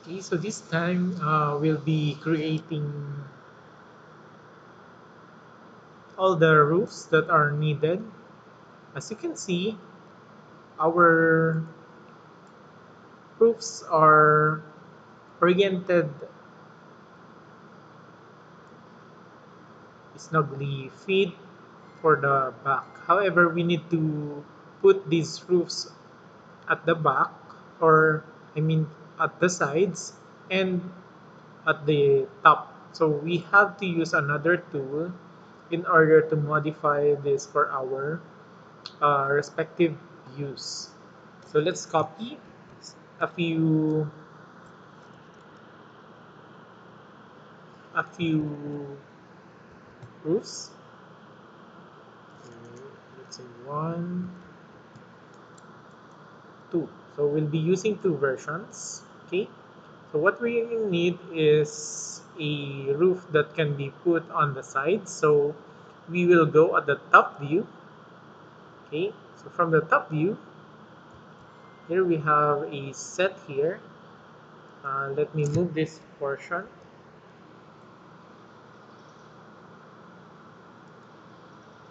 Okay, so this time we'll be creating all the roofs that are needed. As you can see, our roofs are oriented snugly fit for the back. However, we need to put these roofs at the back, or I mean at the sides and at the top. So we have to use another tool in order to modify this for our respective views. So let's copy a few roofs. So let's say one, two. So we'll be using two versions. Okay. So what we need is a roof that can be put on the sides. So we will go at the top view. Okay. So from the top view, here we have a set here. Let me move this portion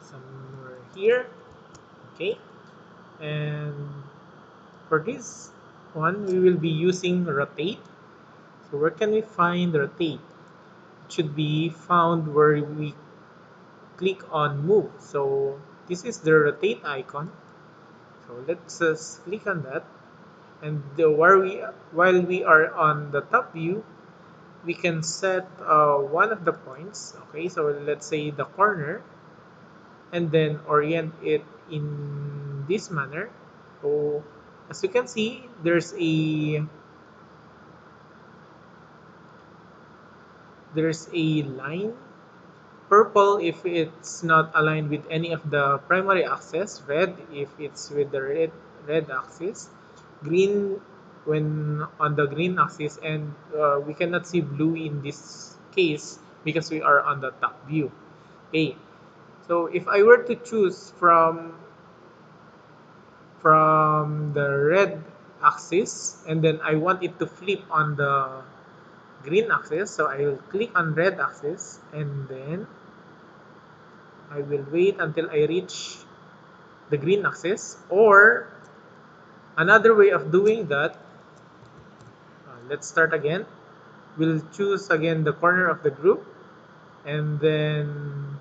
somewhere here. Okay. And for this one, we will be using rotate. So where can we find rotate? It should be found where we click on move. So this is the rotate icon. So let's just click on that. And while we are on the top view, we can set one of the points. Okay, so let's say the corner, and then orient it in this manner. So as you can see, there's a line. Purple if it's not aligned with any of the primary axis. Red if it's with the red axis. Green when on the green axis, and we cannot see blue in this case because we are on the top view. Okay, so if I were to choose from the red axis, and then I want it to flip on the green axis, so I will click on red axis, and then I will wait until I reach the green axis. Or another way of doing that, let's start again. We'll choose again the corner of the group, and then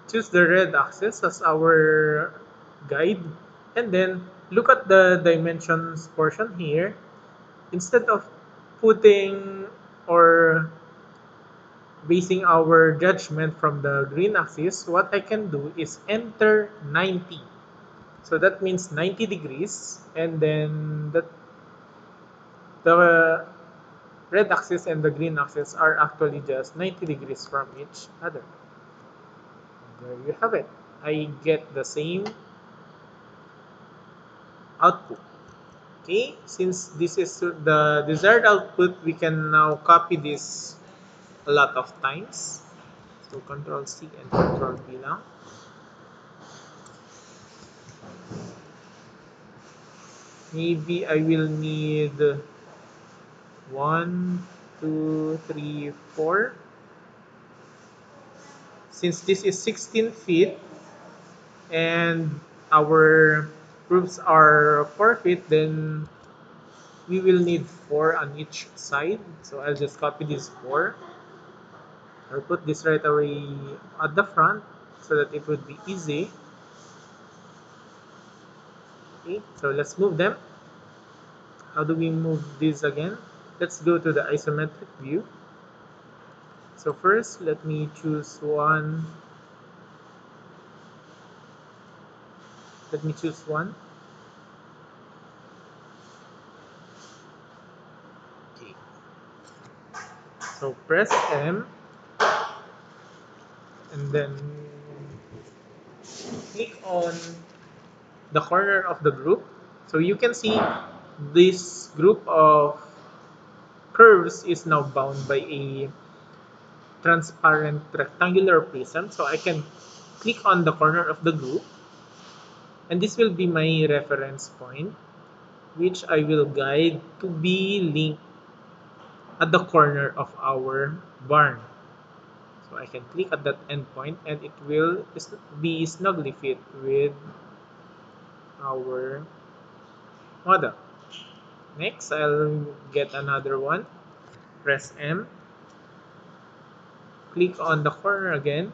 choose the red axis as our guide, and then look at the dimensions portion here. Instead of putting or basing our judgment from the green axis, what I can do is enter 90. So that means 90 degrees, and then the red axis and the green axis are actually just 90 degrees from each other. There you have it. I get the same output. Okay, since this is the desired output, we can now copy this a lot of times. So Control C and Control V lang. Maybe I will need 1, 2, 3, 4. Since this is 16 feet and our roofs are 4 feet, then we will need 4 on each side. So I'll just copy this 4. I'll put this right away at the front so that it would be easy. Okay, so let's move them. How do we move this again? Let's go to the isometric view. So first, let me choose one. Let me choose one. Okay. So press M, and then click on the corner of the group. So you can see this group of curves is now bound by a transparent rectangular prism. So I can click on the corner of the group, and this will be my reference point. which I will guide to be linked at the corner of our barn. So I can click at that endpoint and it will be snugly fit with our model. Next, I'll get another one. Press M, click on the corner again,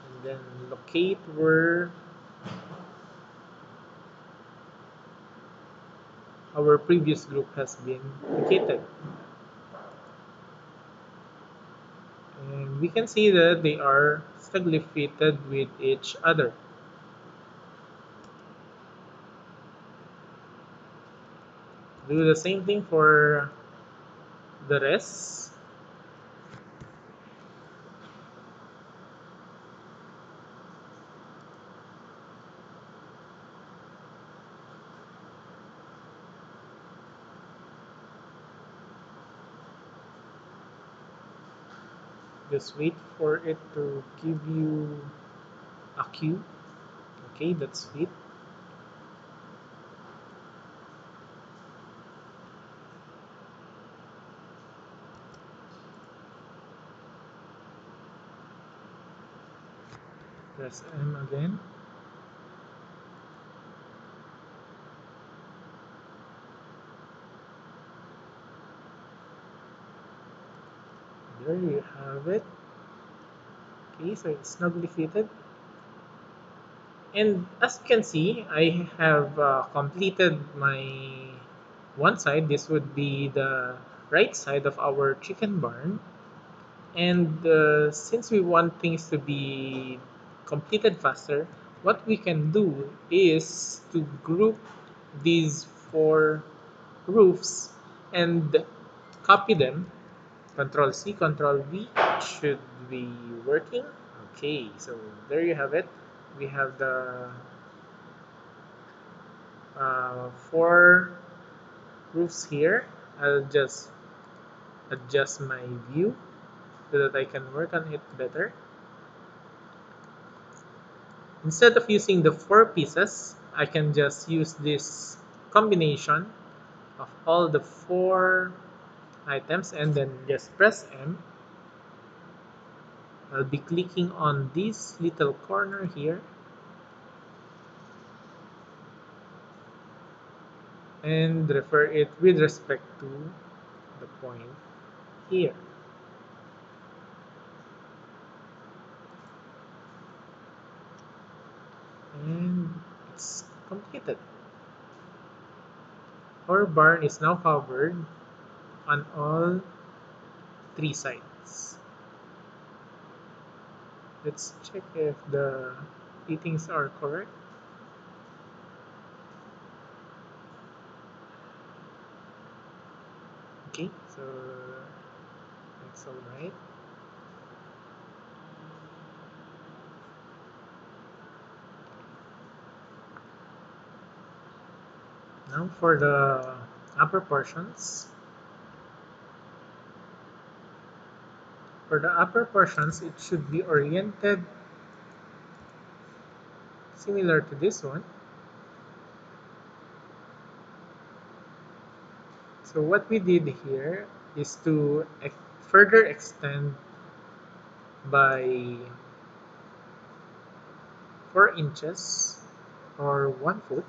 and then locate where our previous group has been located. And we can see that they are snugly fitted with each other. Do the same thing for the rest. Just wait for it to give you a cue. Okay, that's it. Press M again. There you have it. Okay, so it's snugly fitted. And as you can see, I have completed my one side. This would be the right side of our chicken barn. And since we want things to be completed faster, what we can do is to group these four roofs and copy them. Control C, Control V should be working. Okay, so there you have it. We have the four roofs here. I'll just adjust my view so that I can work on it better. Instead of using the four pieces, I can just use this combination of all the four items and then just press M. I'll be clicking on this little corner here and refer it with respect to the point here. And it's completed. Our barn is now covered on all three sides. Let's check if the fittings are correct. Okay, so that's all right. Now for the upper portions. For the upper portions, it should be oriented similar to this one. So what we did here is to further extend by 4 inches or 1 foot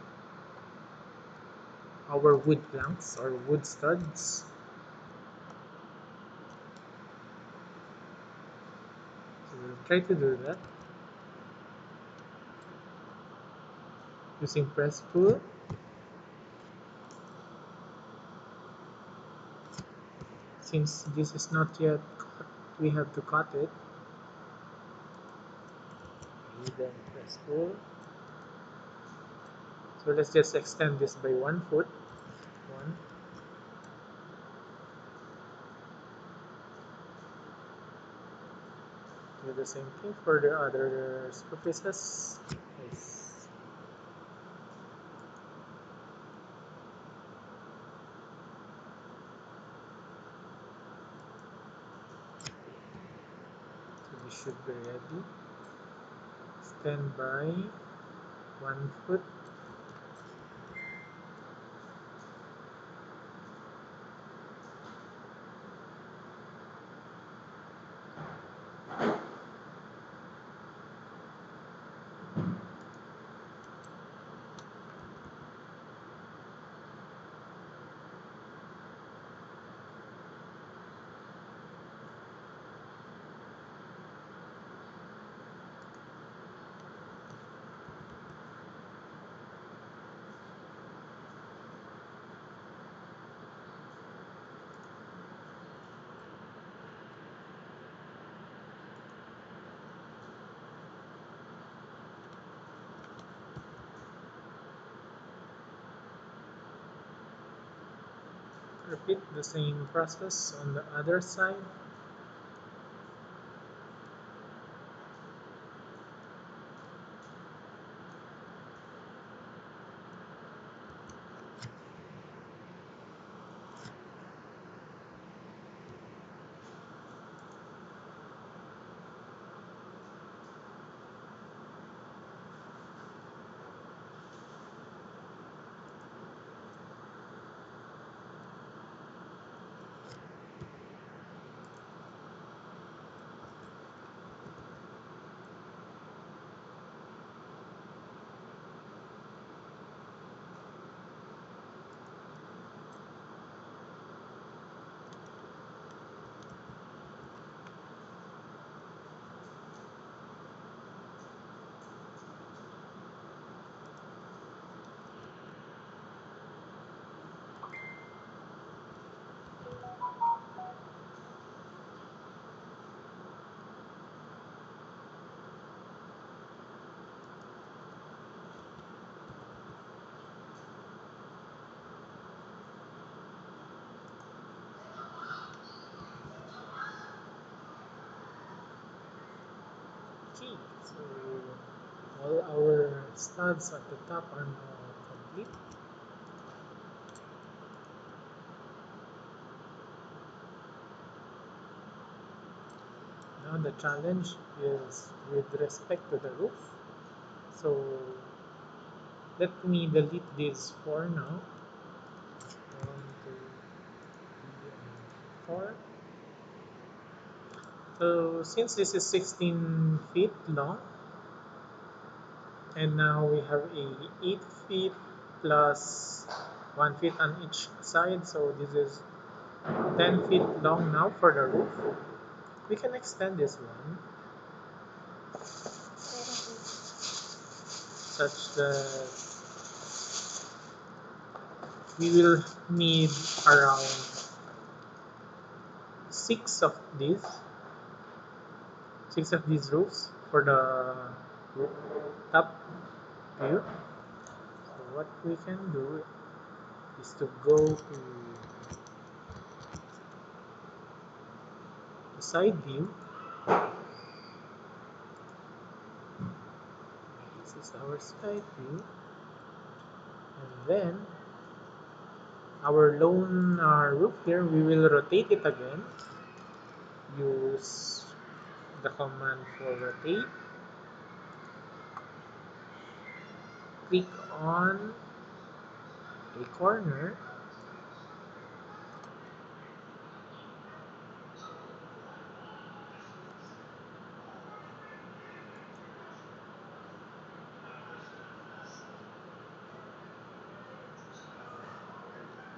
our wood planks or wood studs. So we'll try to do that using press pull. Since this is not yet cut, we have to cut it. Okay, then press pull. So let's just extend this by 1 foot. One. Do the same thing for the other surfaces. Yes. So this should be ready. Stand by 1 foot. repeat the same process on the other side. Okay, so all our studs at the top are now complete. Now the challenge is with respect to the roof. So let me delete these four now. One, two, three, and four. So since this is 16 feet long, and now we have a 8 feet plus 1 feet on each side, so this is 10 feet long now for the roof. We can extend this one such that we will need around six of these six of these roofs for the top view. So what we can do is to go to the side view. This is our side view, and then our lone roof here, we will rotate it again. Use the command for rotate. Click on a corner,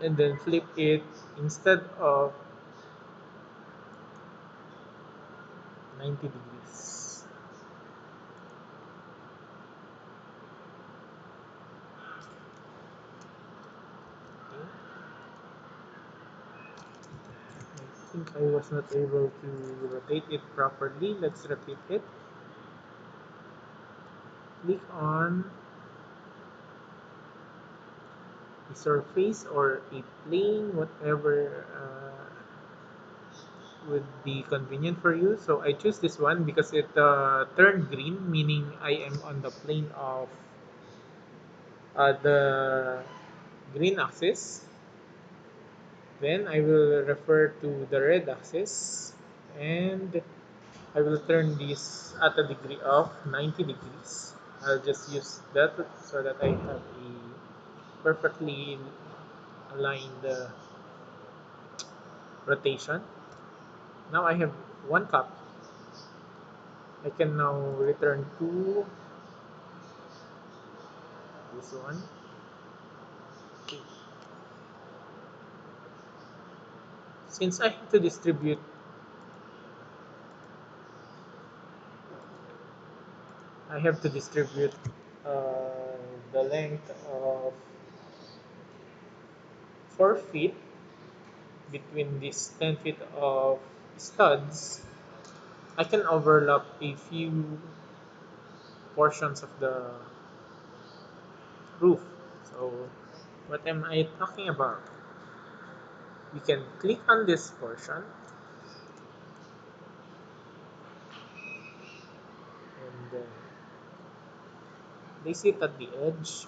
and then flip it instead of 90 degrees. Okay. I think I was not able to rotate it properly. Let's repeat it. Click on a surface or a plane, whatever would be convenient for you. So I choose this one because it turned green, meaning I am on the plane of the green axis. Then I will refer to the red axis, and I will turn this at a degree of 90 degrees. I'll just use that so that I have a perfectly aligned rotation. Now I have one cup. I can now return to this one. Okay. Since I have to distribute the length of 4 feet between these 10 feet of studs. I can overlap a few portions of the roof. So what am I talking about? we can click on this portion and then place it at the edge,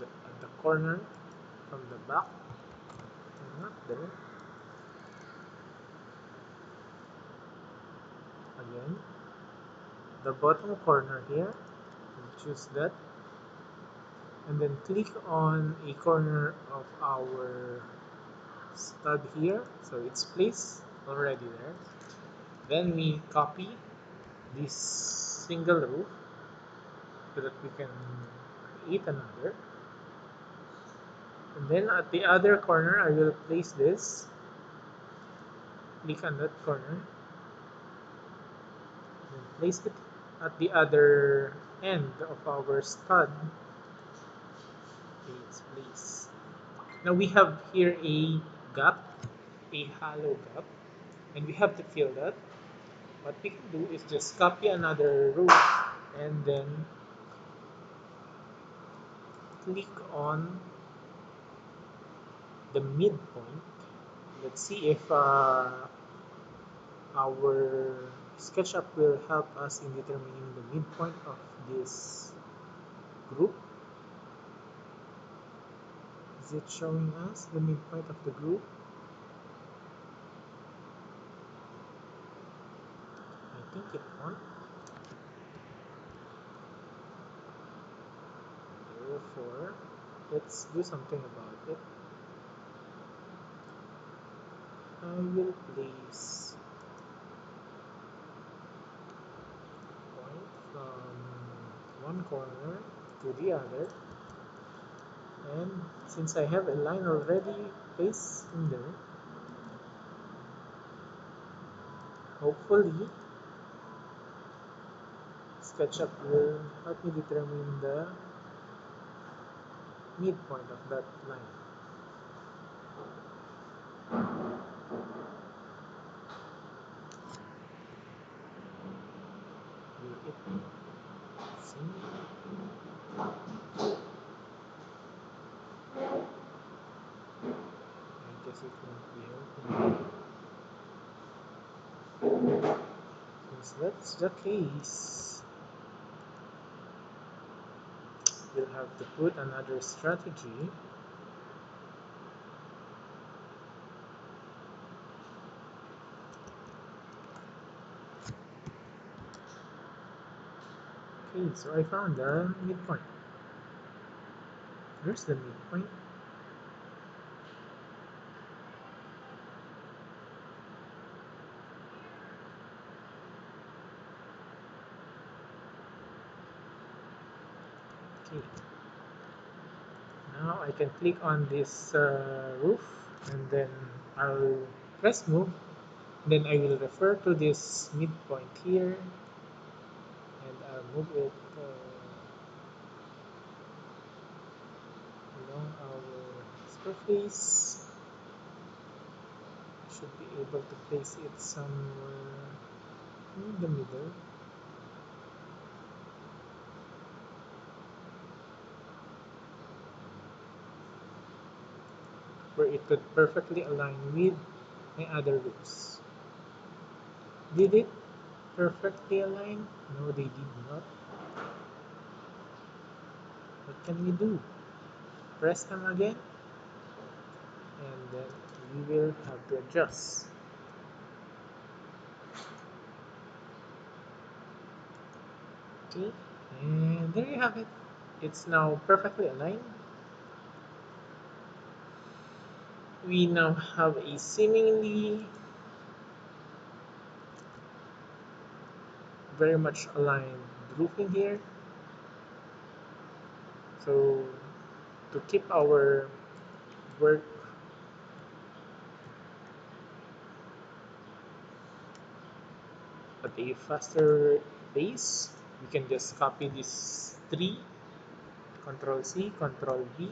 at the corner from the back, not there. Again, the bottom corner here, we'll choose that, and then click on a corner of our stud here, so it's placed already there. Then we copy this single row so that we can create another, and then at the other corner I will place this, click on that corner, then place it at the other end of our stud. Okay, it's placed. Now we have here a gap, a hollow gap, and we have to fill that. What we can do is just copy another row and then click on the midpoint. Let's see if our SketchUp will help us in determining the midpoint of this group. Is it showing us the midpoint of the group? I think it won't. Therefore, let's do something about it. I will place point from one corner to the other, and since I have a line already placed in there, hopefully SketchUp will help me determine the midpoint of that line. Will it see? I guess it won't be helping. Since that's the case, we'll have to put another strategy. Okay, so I found the midpoint. Where's the midpoint? Okay. Now I can click on this roof and then I'll press move. Then I will refer to this midpoint here and I'll move it along our surface. Should be able to place it somewhere in the middle. Where it could perfectly align with my other roofs. Did it perfectly align? No, they did not. What can we do? Press them again, and then we will have to adjust. Okay, and there you have it. It's now perfectly aligned. We now have a seemingly very much aligned roofing here. So to keep our work at a faster pace, we can just copy this tree, Control C, Control V,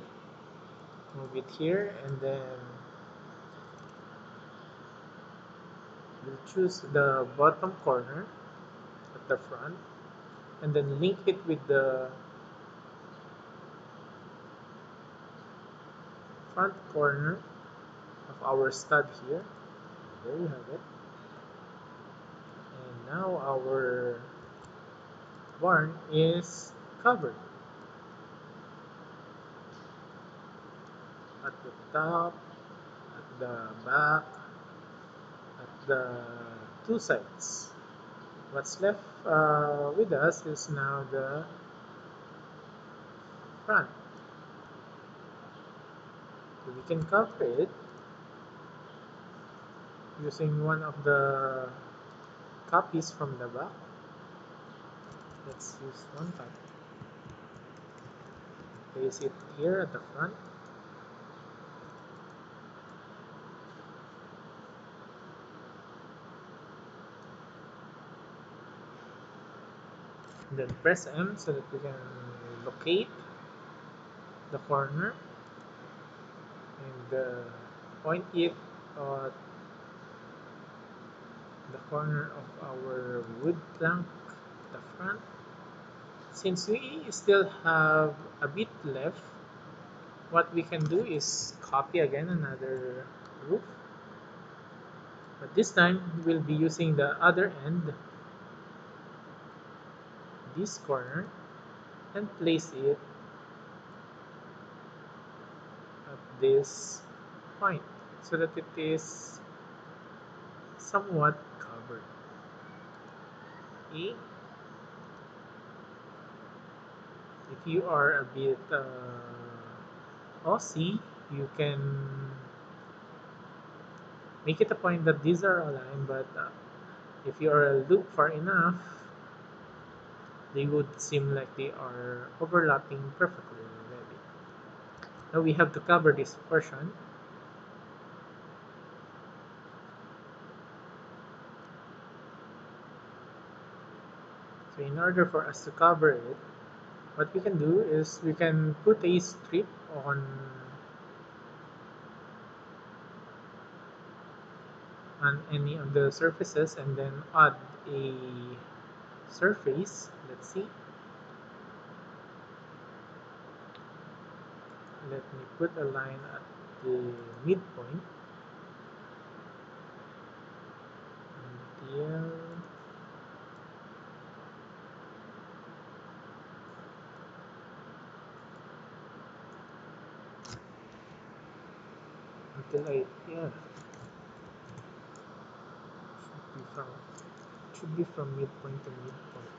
move it here, and then we'll choose the bottom corner at the front, and then link it with the front corner of our stud here. There you have it. And now our barn is covered. At the top, at the back, at the two sides. What's left with us is now the front. So we can cover it using one of the copies from the back. Let's use one copy. Place it here at the front. Then press M so that we can locate the corner and point it at the corner of our wood plank at the front. Since we still have a bit left, what we can do is copy again another roof, but this time we'll be using the other end, this corner, and place it at this point so that it is somewhat covered. Okay? If you are a bit Aussie, you can make it a point that these are aligned, but if you are loop far enough, they would seem like they are overlapping perfectly already. Now we have to cover this portion. So in order for us to cover it, what we can do is we can put a strip on any of the surfaces and then add a surface. Let's see. Let me put a line at the midpoint until I yeah should be from midpoint to midpoint.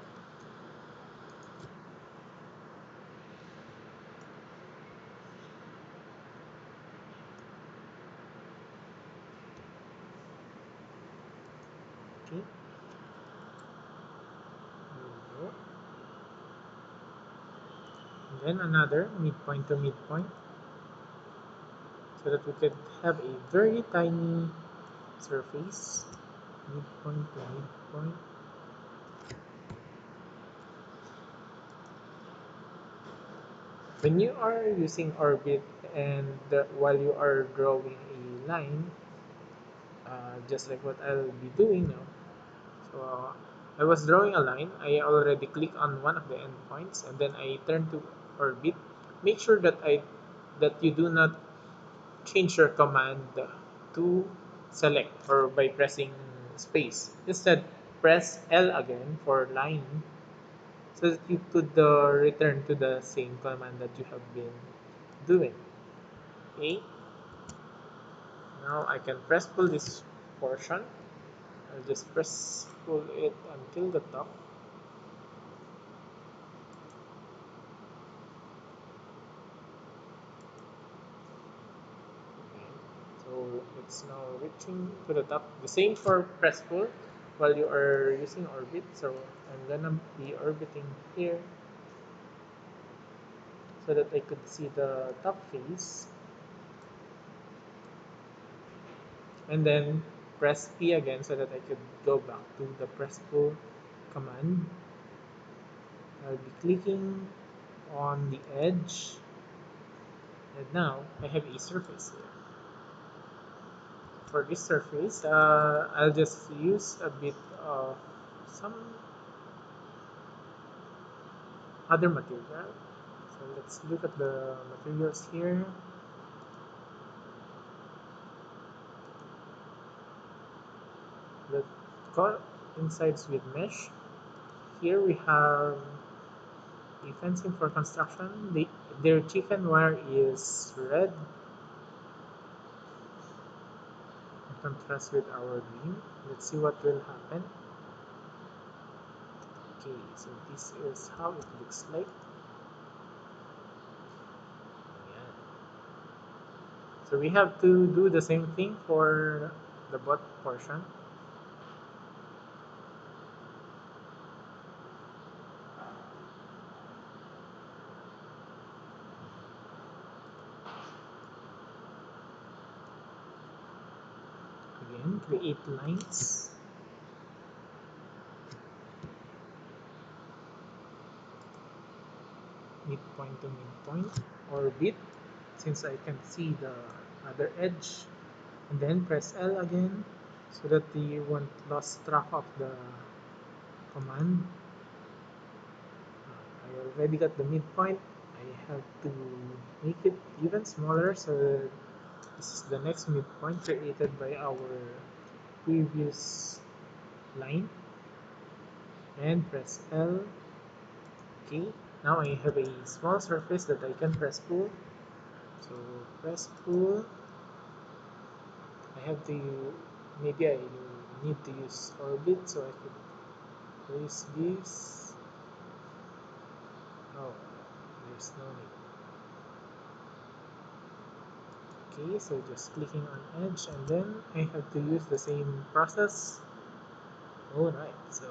Okay, there we go. And then another midpoint to midpoint so that we could have a very tiny surface. Midpoint to midpoint. When you are using orbit and while you are drawing a line, just like what I'll be doing now. So I was drawing a line. I already click on one of the endpoints and then I turn to orbit. Make sure that you do not change your command to select or by pressing space. Instead, press L again for line so that you could return to the same command that you have been doing. Okay. Now I can press pull this portion. I'll just press pull it until the top. Okay. So it's now reaching to the top. The same for press pull while you are using orbit. So I'm gonna be orbiting here so that I could see the top face. And then press P again so that I could go back to the press pull command. I'll be clicking on the edge and now I have a surface here. For this surface, I'll just use a bit of some other material. So let's look at the materials here. the insides with mesh. Here we have a fencing for construction. Their chicken wire is red in contrast with our green. Let's see what will happen. Okay, so this is how it looks like. Ayan. So we have to do the same thing for the butt portion. Again, create lines. Midpoint to midpoint, orbit, since I can see the other edge, and then press L again so that you won't lose track of the command. I already got the midpoint. I have to make it even smaller, so this is the next midpoint created by our previous line, and press L. Okay, now I have a small surface that I can press pull. So press pull. I have to, maybe I need to use orbit so I could place this. Oh, there's no need. Okay, so just clicking on edge, and then I have to use the same process. Alright, so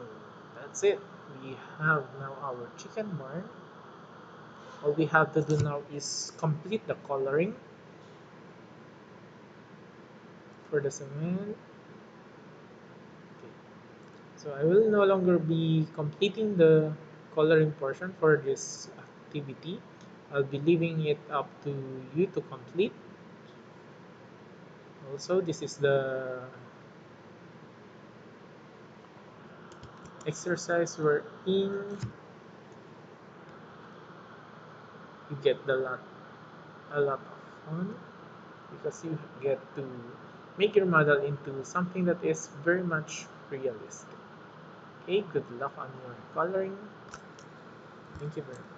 that's it. We have now our chicken barn. All we have to do now is complete the coloring for the cement. Okay. So I will no longer be completing the coloring portion for this activity. I'll be leaving it up to you to complete. Also, this is the exercise wherein you get a lot of fun because you get to make your model into something that is very much realistic. Okay, good luck on your coloring. Thank you very much.